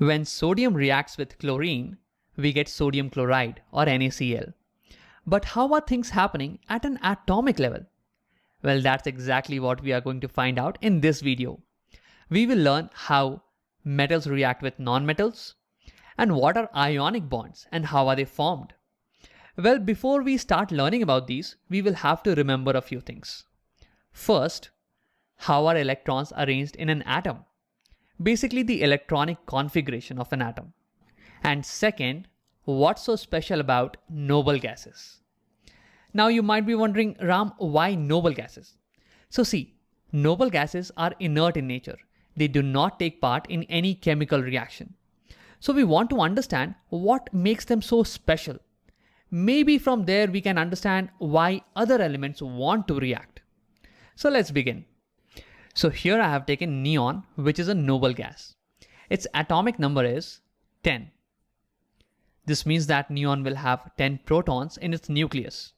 When sodium reacts with chlorine, we get sodium chloride or NaCl. But how are things happening at an atomic level? Well, that's exactly what we are going to find out in this video. We will learn how metals react with nonmetals and what are ionic bonds and how are they formed. Well, before we start learning about these, we will have to remember a few things. First, how are electrons arranged in an atom? Basically, the electronic configuration of an atom. And second, what's so special about noble gases? Now you might be wondering, Ram, why noble gases? So see, noble gases are inert in nature. They do not take part in any chemical reaction. So we want to understand what makes them so special. Maybe from there we can understand why other elements want to react. So let's begin. So here I have taken neon, which is a noble gas. Its atomic number is 10. This means that neon will have 10 protons in its nucleus.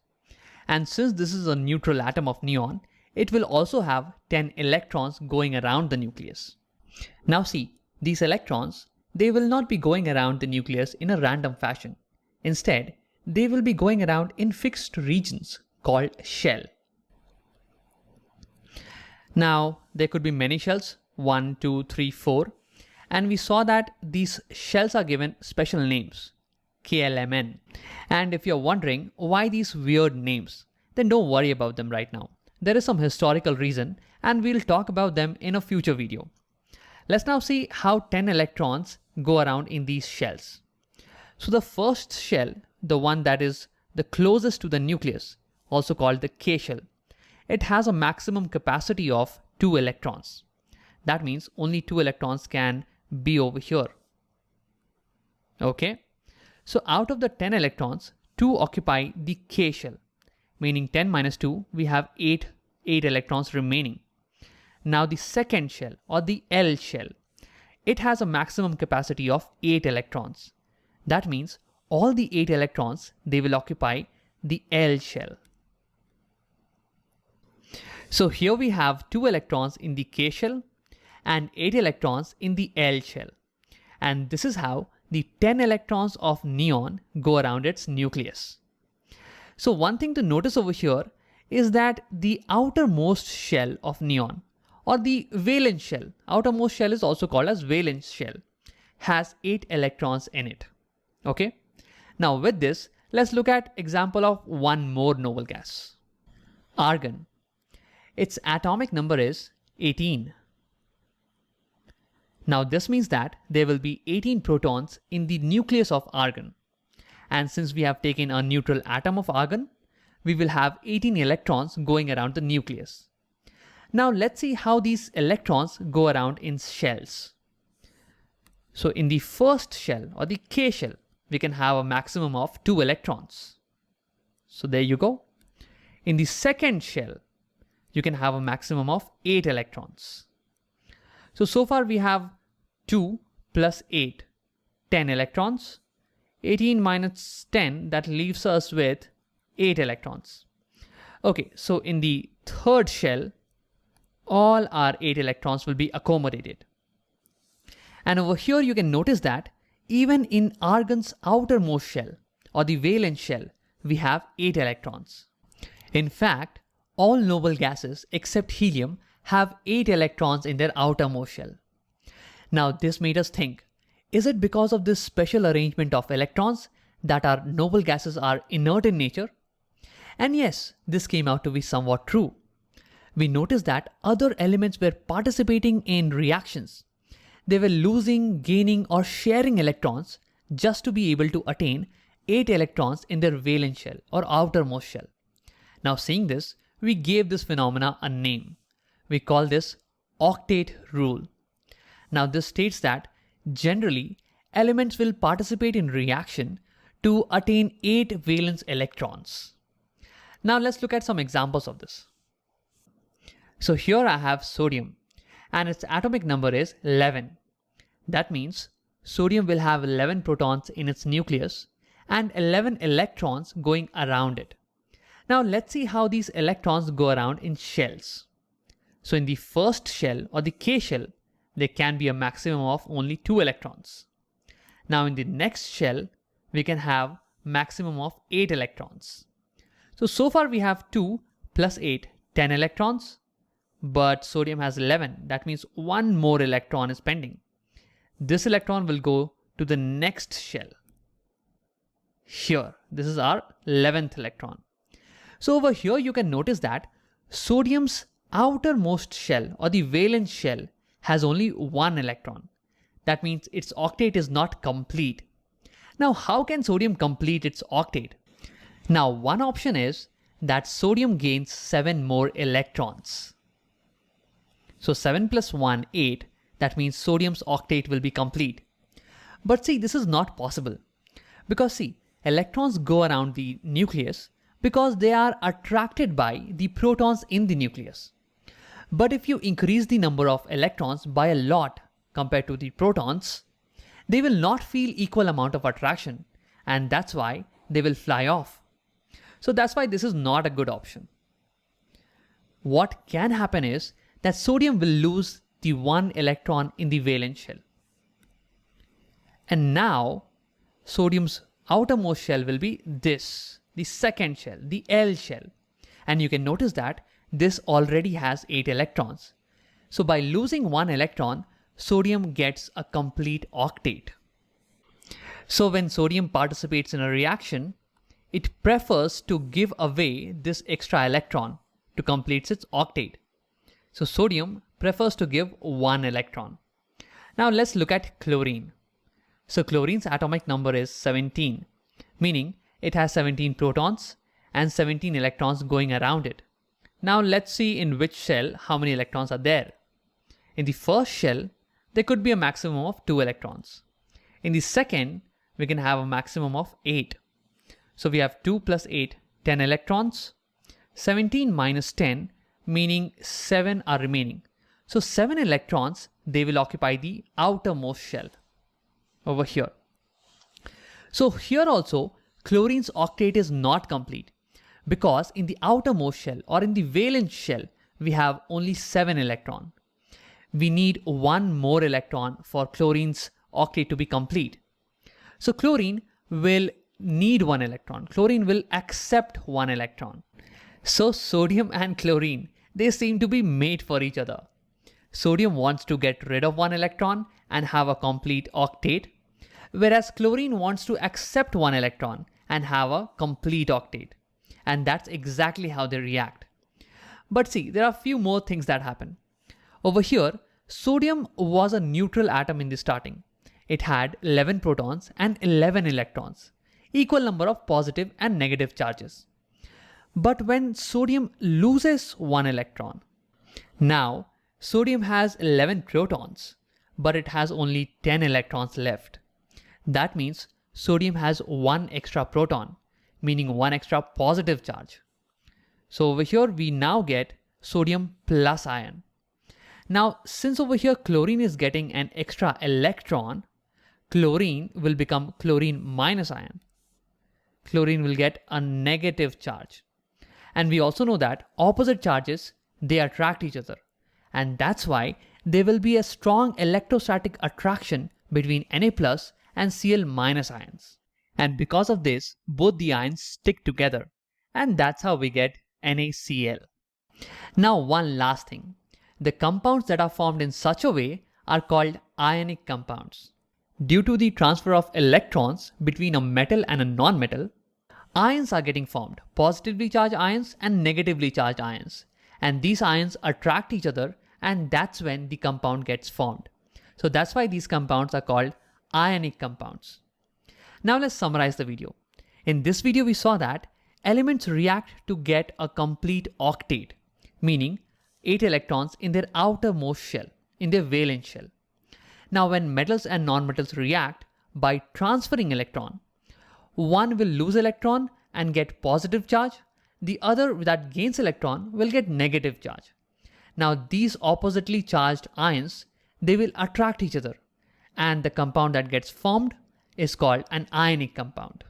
And since this is a neutral atom of neon, it will also have 10 electrons going around the nucleus. Now see, these electrons, they will not be going around the nucleus in a random fashion. Instead, they will be going around in fixed regions called shell. Now, there could be many shells, 1, 2, 3, 4, and we saw that these shells are given special names, KLMN. And if you're wondering why these weird names, then don't worry about them right now. There is some historical reason and we'll talk about them in a future video. Let's now see how 10 electrons go around in these shells. So the first shell, the one that is the closest to the nucleus, also called the K shell, it has a maximum capacity of 2 electrons. That means only 2 electrons can be over here. Okay? So out of the 10 electrons, 2 occupy the K shell, meaning 10 minus 2, we have 8 electrons remaining. Now the second shell or the L shell, it has a maximum capacity of 8 electrons. That means all the 8 electrons, they will occupy the L shell. So here we have 2 electrons in the K shell and 8 electrons in the L shell. And this is how the 10 electrons of neon go around its nucleus. So one thing to notice over here is that the outermost shell of neon, or the valence shell, outermost shell is also called as valence shell, has 8 electrons in it. Okay? Now with this, let's look at example of one more noble gas. Argon. Its atomic number is 18. Now this means that there will be 18 protons in the nucleus of argon. And since we have taken a neutral atom of argon, we will have 18 electrons going around the nucleus. Now let's see how these electrons go around in shells. So in the first shell or the K shell, we can have a maximum of 2 electrons. So there you go. In the second shell, you can have a maximum of 8 electrons. So far we have 2 plus 8, 10 electrons. 18 minus 10, that leaves us with 8 electrons. Okay, so in the third shell, all our 8 electrons will be accommodated. And over here you can notice that even in argon's outermost shell or the valence shell, we have 8 electrons. In fact, all noble gases except helium have 8 electrons in their outermost shell. Now this made us think, is it because of this special arrangement of electrons that our noble gases are inert in nature? And yes, this came out to be somewhat true. We noticed that other elements were participating in reactions. They were losing, gaining or sharing electrons just to be able to attain 8 electrons in their valence shell or outermost shell. Now seeing this, we gave this phenomena a name. We call this octet rule. Now this states that generally elements will participate in reaction to attain 8 valence electrons. Now let's look at some examples of this. So here I have sodium and its atomic number is 11. That means sodium will have 11 protons in its nucleus and 11 electrons going around it. Now let's see how these electrons go around in shells. So in the first shell or the K shell, there can be a maximum of only 2 electrons. Now in the next shell, we can have maximum of 8 electrons. So far we have 2 plus 8, 10 electrons, but sodium has 11. That means one more electron is pending. This electron will go to the next shell. Here, this is our 11th electron. So over here you can notice that sodium's outermost shell or the valence shell has only one electron. That means its octet is not complete. Now how can sodium complete its octet? Now one option is that sodium gains 7 more electrons. So 7 plus 1, 8. That means sodium's octet will be complete. But see, this is not possible. Because see, electrons go around the nucleus because they are attracted by the protons in the nucleus. But if you increase the number of electrons by a lot compared to the protons, they will not feel equal amount of attraction, and that's why they will fly off. So that's why this is not a good option. What can happen is that sodium will lose the one electron in the valence shell. And now sodium's outermost shell will be this, the second shell, the L shell. And you can notice that this already has 8 electrons. So by losing one electron, sodium gets a complete octet. So when sodium participates in a reaction, it prefers to give away this extra electron to complete its octet. So sodium prefers to give one electron. Now let's look at chlorine. So chlorine's atomic number is 17, meaning it has 17 protons and 17 electrons going around it. Now let's see in which shell how many electrons are there. In the first shell, there could be a maximum of 2 electrons. In the second, we can have a maximum of 8. So we have 2 plus 8, 10 electrons. 17 minus 10, meaning 7 are remaining. So 7 electrons, they will occupy the outermost shell over here. So here also, chlorine's octet is not complete because in the outermost shell or in the valence shell, we have only 7 electrons. We need one more electron for chlorine's octet to be complete. So chlorine will need one electron. Chlorine will accept one electron. So sodium and chlorine, they seem to be made for each other. Sodium wants to get rid of one electron and have a complete octet, whereas chlorine wants to accept one electron and have a complete octet. And that's exactly how they react. But see, there are a few more things that happen. Over here, sodium was a neutral atom in the starting. It had 11 protons and 11 electrons, equal number of positive and negative charges. But when sodium loses one electron, now sodium has 11 protons, but it has only 10 electrons left. That means sodium has one extra proton, meaning one extra positive charge. So over here we now get sodium plus ion. Now since over here chlorine is getting an extra electron, chlorine will become chlorine minus ion. Chlorine will get a negative charge. And we also know that opposite charges, they attract each other. And that's why there will be a strong electrostatic attraction between Na plus and Cl minus ions. And because of this, both the ions stick together. And that's how we get NaCl. Now one last thing. The compounds that are formed in such a way are called ionic compounds. Due to the transfer of electrons between a metal and a non-metal, ions are getting formed, positively charged ions and negatively charged ions. And these ions attract each other, and that's when the compound gets formed. So that's why these compounds are called ionic compounds. Now let's summarize the video. In this video, we saw that elements react to get a complete octet, meaning 8 electrons in their outermost shell, in their valence shell. Now when metals and nonmetals react by transferring electron, one will lose electron and get positive charge. The other that gains electron will get negative charge. Now these oppositely charged ions, they will attract each other, and the compound that gets formed is called an ionic compound.